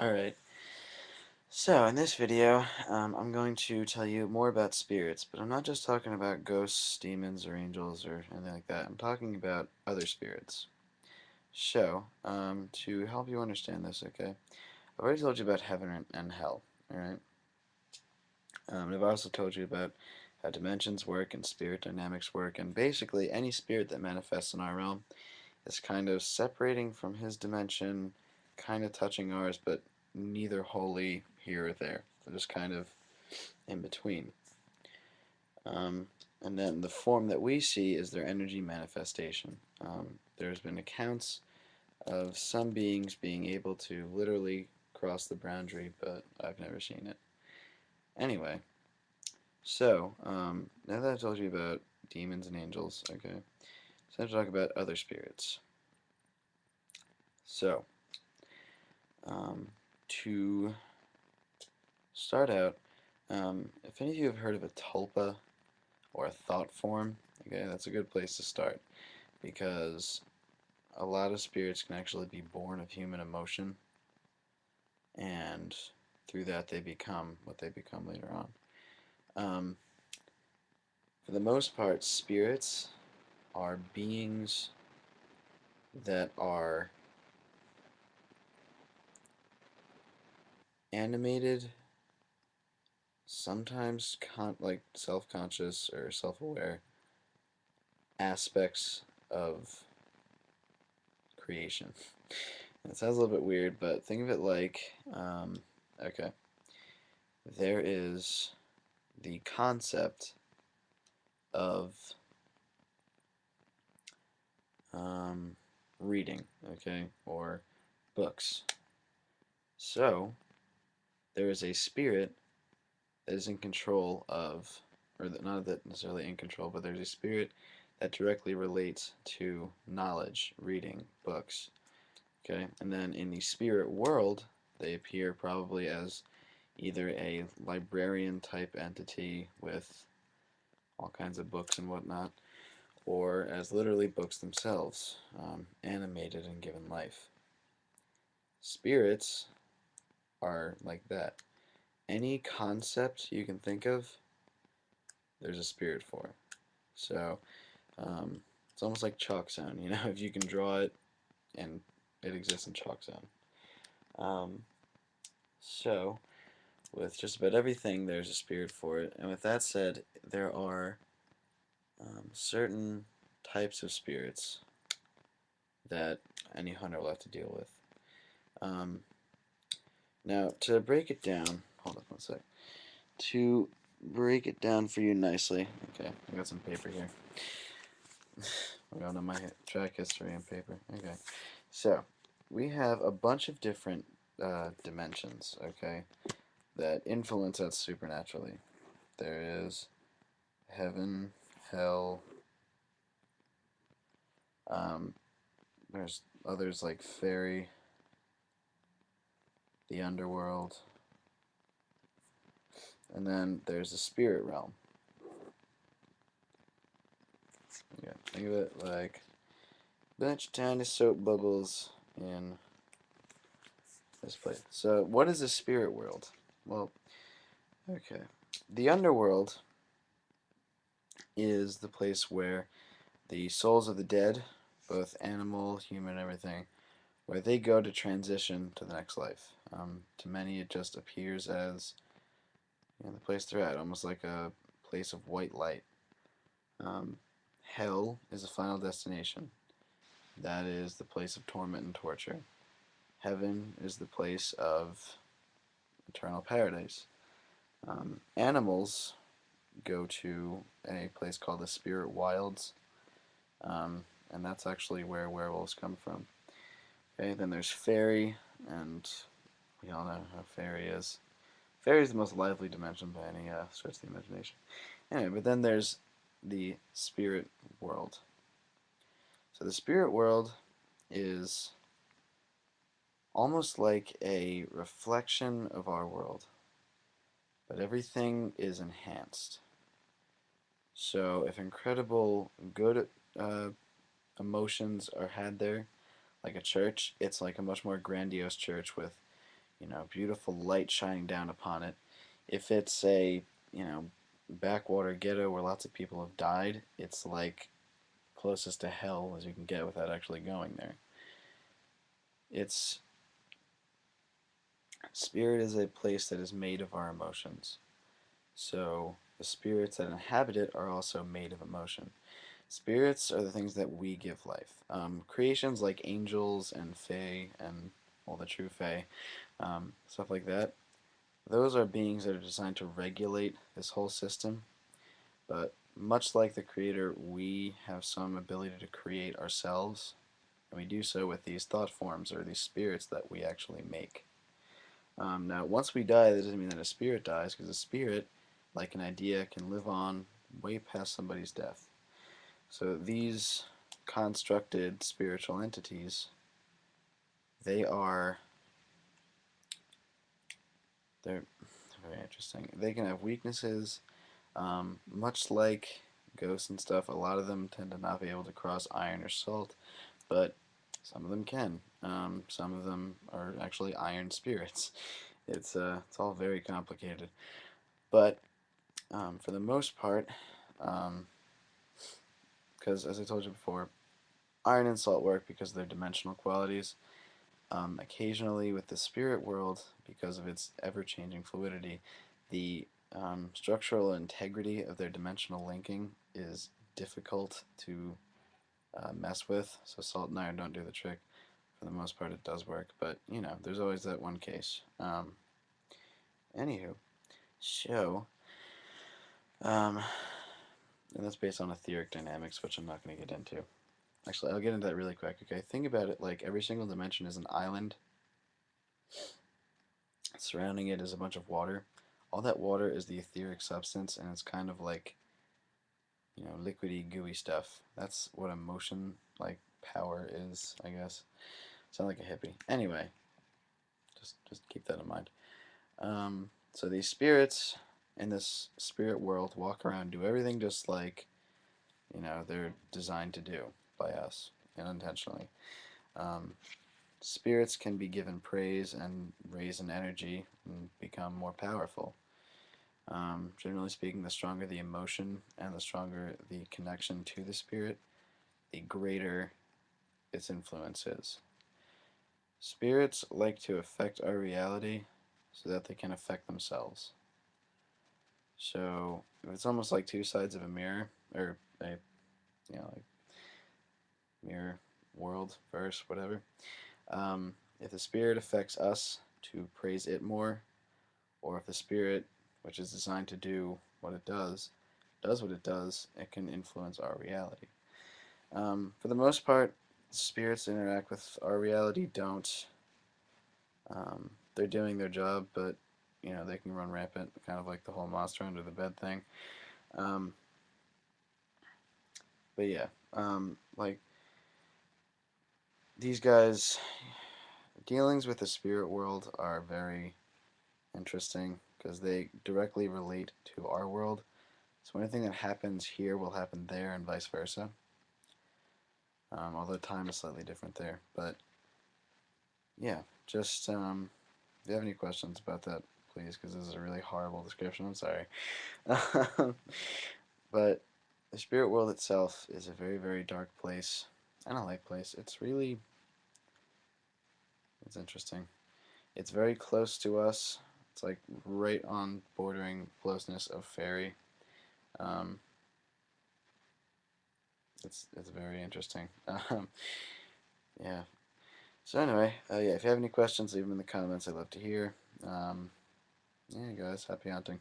Alright, so in this video, I'm going to tell you more about spirits, but I'm not just talking about ghosts, demons, or angels, or anything like that. I'm talking about other spirits. So, to help you understand this, okay, I've already told you about heaven and hell, alright? And I've also told you about how dimensions work and spirit dynamics work, and basically any spirit that manifests in our realm is kind of separating from his dimension, kind of touching ours, but neither wholly here or there. They're just kind of in between. Um, and then the form that we see is their energy manifestation. There's been accounts of some beings being able to literally cross the boundary, but I've never seen it. Anyway, so now that I've told you about demons and angels, okay, it's time to talk about other spirits. So, to start out, if any of you have heard of a tulpa or a thought form, okay, that's a good place to start because a lot of spirits can actually be born of human emotion, and through that they become what they become later on. Um, for the most part, spirits are beings that are animated, sometimes like self-conscious or self-aware aspects of creation. It sounds a little bit weird, but think of it like, okay, there is the concept of um, reading, okay, or books. So, there is a spirit that is in control of, or not that necessarily in control, but there's a spirit that directly relates to knowledge, reading, books, okay, and then in the spirit world, they appear probably as either a librarian type entity with all kinds of books and whatnot, or as literally books themselves, animated and given life. Spirits are like that. Any concept you can think of, there's a spirit for. So it's almost like chalk sound, you know, if you can draw it and it exists in chalk sound. Um, so with just about everything, there's a spirit for it. And with that said, there are certain types of spirits that any hunter will have to deal with. Um, Now, to break it down, hold on one sec. To break it down for you nicely, okay, I got some paper here. We're going to my track history and paper. Okay, so we have a bunch of different dimensions, okay, that influence us supernaturally. There is heaven, hell, um, there's others like fairy, the underworld, and then there's the spirit realm. Yeah, think of it like a bunch of tiny soap bubbles in this place. So, what is the spirit world? Well, okay. The underworld is the place where the souls of the dead, both animal, human, everything, where they go to transition to the next life. To many, it just appears as the place they're at, almost like a place of white light. Um, Hell is the final destination. That is the place of torment and torture. Heaven is the place of eternal paradise. Animals go to a place called the spirit wilds, and that's actually where werewolves come from. Okay, then there's fairy, and we all know how fairy is. Fairy is the most lively dimension by any stretch of the imagination. Anyway, but then there's the spirit world. So the spirit world is almost like a reflection of our world, but everything is enhanced. So if incredible good uh, emotions are had there, like a church, it's like a much more grandiose church with beautiful light shining down upon it. If it's a, you know, backwater ghetto where lots of people have died, it's like closest to hell as you can get without actually going there. It's Spirit is a place that is made of our emotions. So the spirits that inhabit it are also made of emotion. Spirits are the things that we give life. Creations like angels and fae and all the true fae, stuff like that, those are beings that are designed to regulate this whole system. But much like the creator, we have some ability to create ourselves, and we do so with these thought forms or these spirits that we actually make. Now, once we die, that doesn't mean that a spirit dies, because a spirit, like an idea, can live on way past somebody's death. So these constructed spiritual entities, they are they're very interesting. They can have weaknesses, much like ghosts and stuff. A lot of them tend to not be able to cross iron or salt, but some of them can. Some of them are actually iron spirits. It's all very complicated, but for the most part, because as I told you before, iron and salt work because of their dimensional qualities. Occasionally, with the spirit world, because of its ever-changing fluidity, the structural integrity of their dimensional linking is difficult to mess with. So salt and iron don't do the trick. For the most part, it does work, but there's always that one case. Anywho, so um, and that's based on etheric dynamics, which I'm not going to get into. Actually, I'll get into that really quick. Okay, think about it like every single dimension is an island. Surrounding it is a bunch of water. All that water is the etheric substance, and it's kind of like, liquidy, gooey stuff. That's what emotion, like power, is, I guess. Sound like a hippie. Anyway, just keep that in mind. So these spirits in this spirit world walk around, do everything just like, they're designed to do by us, unintentionally. Um, Spirits can be given praise and raise in energy and become more powerful. Generally speaking, the stronger the emotion and the stronger the connection to the spirit, the greater its influence is. Spirits like to affect our reality so that they can affect themselves. So it's almost like two sides of a mirror, or a like mirror, world, verse, whatever. If the spirit affects us to praise it more, or if the spirit, which is designed to do what it does what it does, it can influence our reality. For the most part, spirits that interact with our reality don't. They're doing their job, but they can run rampant, kind of like the whole monster under the bed thing. Um, but yeah, like these guys, dealings with the spirit world are very interesting because they directly relate to our world. So anything that happens here will happen there, and vice versa. Although time is slightly different there, but yeah, just if you have any questions about that, please, because this is a really horrible description. I'm sorry. But the spirit world itself is a very, very dark place and a light place. It's interesting. It's very close to us. It's like right on bordering closeness of fairy. Um, it's very interesting. Yeah. So anyway, yeah. If you have any questions, leave them in the comments. I'd love to hear. Yeah, guys. Happy hunting.